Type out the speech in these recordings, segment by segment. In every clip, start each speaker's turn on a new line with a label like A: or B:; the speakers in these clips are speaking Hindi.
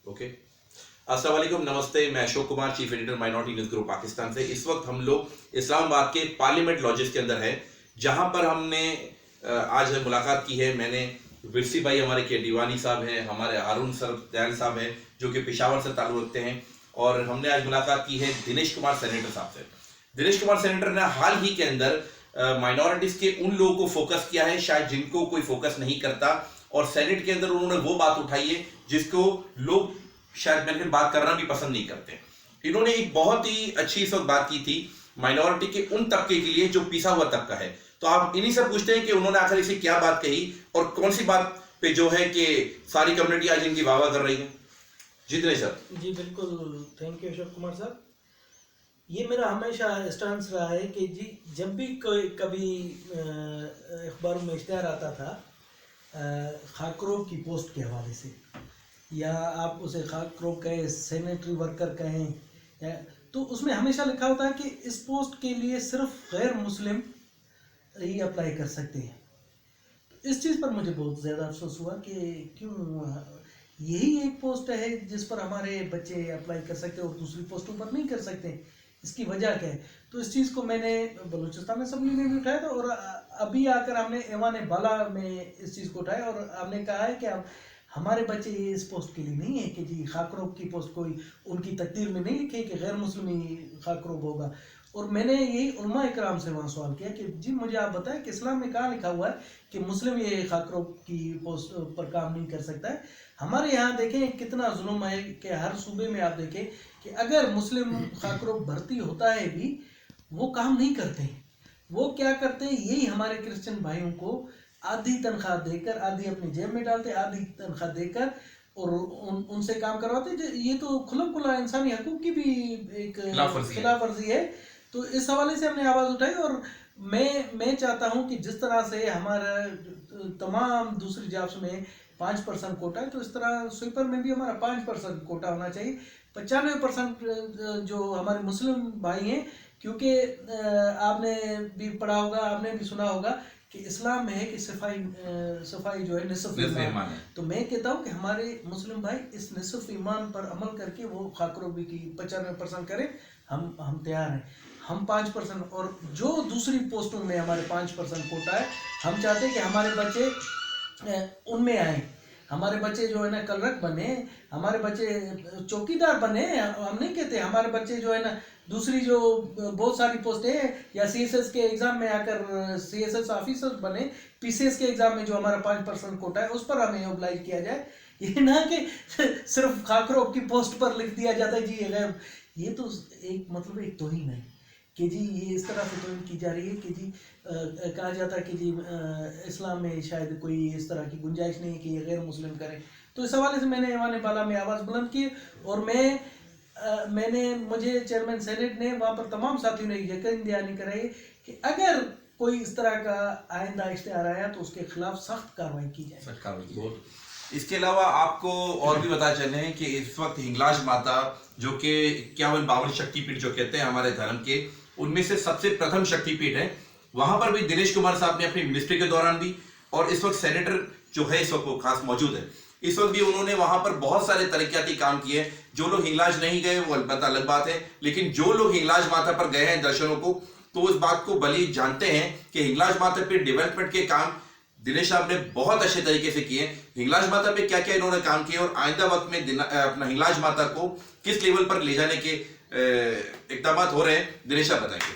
A: ओके। अस्सलाम वालेकुम, नमस्ते। मैं Ashok Kumar, chief editor minority news group Pakistan से। इस वक्त हम लोग इस्लामाबाद के पार्लियामेंट लॉजेस के अंदर है, जहां पर हमने आज मुलाकात की है। मैंने विरसी भाई हमारे के दीवानी साहब हैं, हमारे हारून सर दयाल साहब हैं जो कि पेशावर से ताल्लुक़ रखते हैं, और हमने आज मुलाकात की है दिनेश कुमार सेनेटर साहब से। दिनेश कुमार सेनेटर ने हाल ही के अंदर माइनॉरिटीज के उन लोगों को फोकस किया है शायद जिनको कोई फोकस नहीं करता, और सेनेट के अंदर उन्होंने वो बात उठाई है जिसको लोग शायद मैंने बात करना भी पसंद नहीं करते। इन्होंने एक बहुत ही अच्छी इस वक्त बात की थी माइनॉरिटी के उन तबके के लिए जो पिसा हुआ तबका है। तो आप इन्हीं से पूछते हैं कि उन्होंने आखिर इसे क्या बात कही और कौन सी बात पे जो है कि सारी कम्युनिटी आज इनकी वाह वाह कर रही है। जी दिनेश सर।
B: जी बिल्कुल, थैंक यू अशोक कुमार साहब। ये मेरा हमेशा स्टांस रहा है कि जी जब भी कोई कभी अखबारों में इश्तेहार आता था खाकरों की पोस्ट के हवाले से, या आप उसे खाकरों कहें, सैनिटरी वर्कर कहें, या तो उसमें हमेशा लिखा होता है कि इस पोस्ट के लिए सिर्फ गैर मुस्लिम ही अप्लाई कर सकते हैं। तो इस चीज़ पर मुझे बहुत ज़्यादा अफसोस हुआ कि क्यों यही एक पोस्ट है जिस पर हमारे बच्चे अप्लाई कर सकते हैं और दूसरी पोस्टों पर नहीं कर सकते, इसकी वजह क्या है। तो इस चीज़ को मैंने बलूचिस्तान असेंबली में भी उठाया था, और अभी आकर हमने ऐवान बाला में इस चीज़ को उठाया, और हमने कहा है कि अब हमारे बच्चे इस पोस्ट के लिए नहीं है कि जी खाकरोब की पोस्ट कोई उनकी तकदीर में नहीं लिखे कि गैर मुस्लिम ही खाकरोब होगा। और मैंने यही उलमा इकराम से वहाँ सवाल किया कि जी मुझे आप बताएं कि इस्लाम में कहाँ लिखा हुआ है कि मुस्लिम ये खाकरोब की पोस्ट पर काम नहीं कर सकता है। हमारे यहाँ देखें कितना जुल्म है कि हर सूबे में आप देखें कि अगर मुस्लिम खाकरोब भर्ती होता है भी, वो काम नहीं करते हैं। वो क्या करते हैं, यही हमारे क्रिश्चियन भाइयों को आधी तनख्वाह देकर, आधी अपनी जेब में डालते, आधी तनख्वाह देकर और उनसे काम करवाते। ये तो खुला खुला इंसानी हकूक की भी एक खिलाफ वर्जी है। तो इस हवाले से हमने आवाज़ उठाई, और मैं चाहता हूं कि जिस तरह से हमारा तमाम दूसरी जॉब्स में 5% कोटा है, तो इस तरह स्वीपर में भी हमारा 5% कोटा होना चाहिए। 95% जो हमारे मुस्लिम भाई हैं, क्योंकि आपने भी पढ़ा होगा, आपने भी सुना होगा कि इस्लाम में है कि सफाई जो है निसफ ईमान है। तो मैं कहता हूँ कि हमारे मुस्लिम भाई इस निसफ ईमान पर अमल करके वो खाकरोबी की 95% करें। हम तैयार हैं। हम 5%, और जो दूसरी पोस्टों में हमारे 5% कोटा है, हम चाहते हैं कि हमारे बच्चे उनमें आए। हमारे बच्चे जो है ना कलरक बने, हमारे बच्चे चौकीदार बने। हम नहीं कहते हमारे बच्चे जो है ना दूसरी जो बहुत सारी पोस्टें हैं, या सीएसएस के एग्ज़ाम में आकर सीएसएस ऑफिसर बने, पीसीएस के एग्ज़ाम में जो हमारा 5% कोटा है उस पर हमें ऑब्लाइज किया जाए। ये ना कि सिर्फ खाकरोब की पोस्ट पर लिख दिया जाता है जी ये तो एक मतलब एक तौहीन है कि जी ये इस तरह से तौहीन की जा रही है कि जी कहा जाता है कि जी इस्लाम में शायद कोई इस तरह की गुंजाइश नहीं है कि ये गैर मुस्लिम करें। तो इस हवाले से मैंने ऐवान बाला में आवाज़ बुलंद की, और मुझे चेयरमैन सेनेट ने वहाँ पर तमाम साथियों ने यकीन दहानी कराई कि अगर कोई इस तरह का आइंदा इश्तेहार आया तो उसके खिलाफ सख्त कार्रवाई की जाए।
A: इसके अलावा आपको और भी बता चले हैं कि इस वक्त हिंगलाज माता, जो कि 51 शक्तिपीठ जो कहते हैं हमारे धर्म के, उनमें से सबसे प्रथम शक्तिपीठ है, वहां पर भी दिनेश कुमार साहब ने अपनी मिनिस्ट्री के दौरान भी, और इस वक्त सेनेटर जो है इस वक्त वो खास मौजूद है, इस वक्त भी उन्होंने वहां पर बहुत सारे तरक्याती काम किए। जो लोग हिंगलाज नहीं गए वो अलबत्ता अलग बात है, लेकिन जो लोग हिंगलाज माता पर गए हैं दर्शनों को, तो उस बात को भली जानते हैं कि हिंगलाज माता पर डेवलपमेंट के काम दिनेश साहब ने बहुत अच्छे तरीके से किए। हिंगलाज माता पे क्या क्या इन्होंने काम किए, और आइंदा वक्त में अपना हिंगलाज माता को किस लेवल पर ले जाने के इकदाम हो रहे हैं, दिनेश साहब बताएंगे।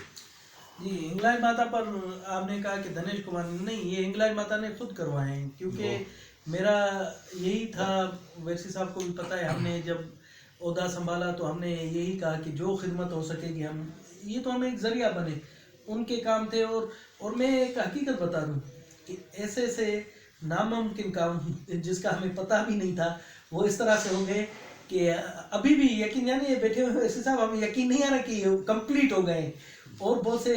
B: जी, हिंगलाज माता पर आपने कहा कि दिनेश कुमार नहीं, ये हिंगलाज माता ने खुद करवाए हैं, क्योंकि मेरा यही था, वैसी साहब को भी पता है, हमने जब ओहदा संभाला तो हमने यही कहा कि जो खिदमत हो सकेगी हम, ये तो हमें एक जरिया बने, उनके काम थे। और मैं एक हकीकत बता दूं कि ऐसे ऐसे नामुमकिन काम जिसका हमें पता भी नहीं था वो इस तरह से हो गए कि अभी भी यकीन, यानी बैठे हुए वैसे साहब हमें यकीन नहीं आ रहा कि कंप्लीट हो गए। और बहुत से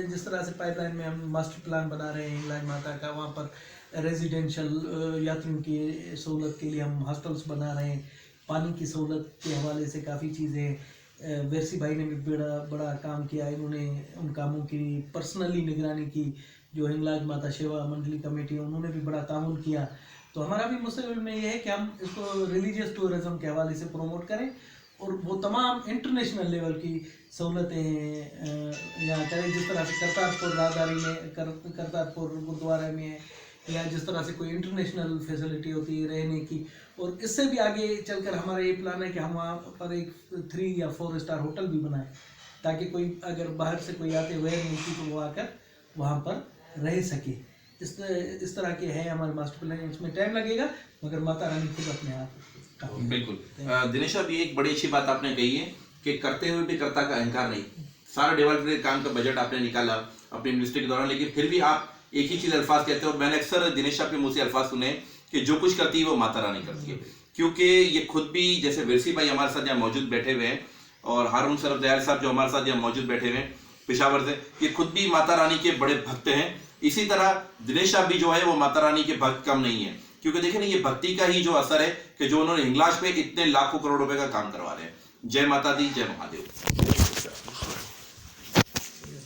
B: जिस तरह से पाइपलाइन में हम मास्टर प्लान बना रहे हैं हिंगलाज माता का, वहाँ पर रेजिडेंशियल यात्रियों की सहूलत के लिए हम हॉस्टल्स बना रहे हैं, पानी की सहूलत के हवाले से काफ़ी चीज़ें। वेरसी भाई ने भी बड़ा काम किया, इन्होंने उन कामों की पर्सनली निगरानी की। जो हिंगलाज माता सेवा मंडली कमेटी है उन्होंने भी बड़ा ताउन किया। तो हमारा भी मुस्तकबिल में ये है कि हम इसको रिलीजियस टूरिज्म के हवाले से प्रमोट करें और वो तमाम इंटरनेशनल लेवल की सहूलतें यहाँ करें, जिस तरह से करतारपुर राहदारी में करतारपुर गुरुद्वारा में है, या जिस तरह से कोई इंटरनेशनल फैसिलिटी होती है रहने की। और इससे भी आगे चलकर हमारा ये प्लान है कि हम वहाँ पर एक 3 या 4 स्टार होटल भी बनाएं, ताकि कोई अगर बाहर से कोई आते हुए नहीं की तो वो आकर वहाँ पर रह सके। इस तरह के है हमारे मास्टर प्लान। इसमें टाइम लगेगा मगर माता रानी खुद अपने आप काम।
A: बिल्कुल। दिनेश साहब, ये एक बड़ी अच्छी बात आपने कही है कि करते हुए भी कर्ता का अहंकार नहीं। सारा डेवलपमेंट काम का बजट आपने निकाला अपनी मिनिस्ट्री के दौरान, लेकिन फिर भी आप एक ही चीज अल्फाज कहते हो, और मैंने अक्सर दिनेश साहब के मुंह से अल्फाज सुने कि जो कुछ करती है वो माता रानी करती है। क्योंकि ये खुद भी, जैसे विरसी भाई हमारे साथ यहाँ मौजूद बैठे हुए हैं और हारून सरफ दयाल साहब जो हमारे साथ यहाँ मौजूद बैठे हुए हैं पेशावर से, ये खुद भी माता रानी के बड़े भक्त हैं। इसी तरह दिनेश साहब भी जो है वो माता रानी के भक्त कम नहीं है, क्योंकि देखिए ना, ये भक्ति का ही जो असर है कि जो उन्होंने हिंगलाज पे इतने लाखों करोड़ रुपए का काम करवा रहे हैं। जय माता दी, जय महादेव।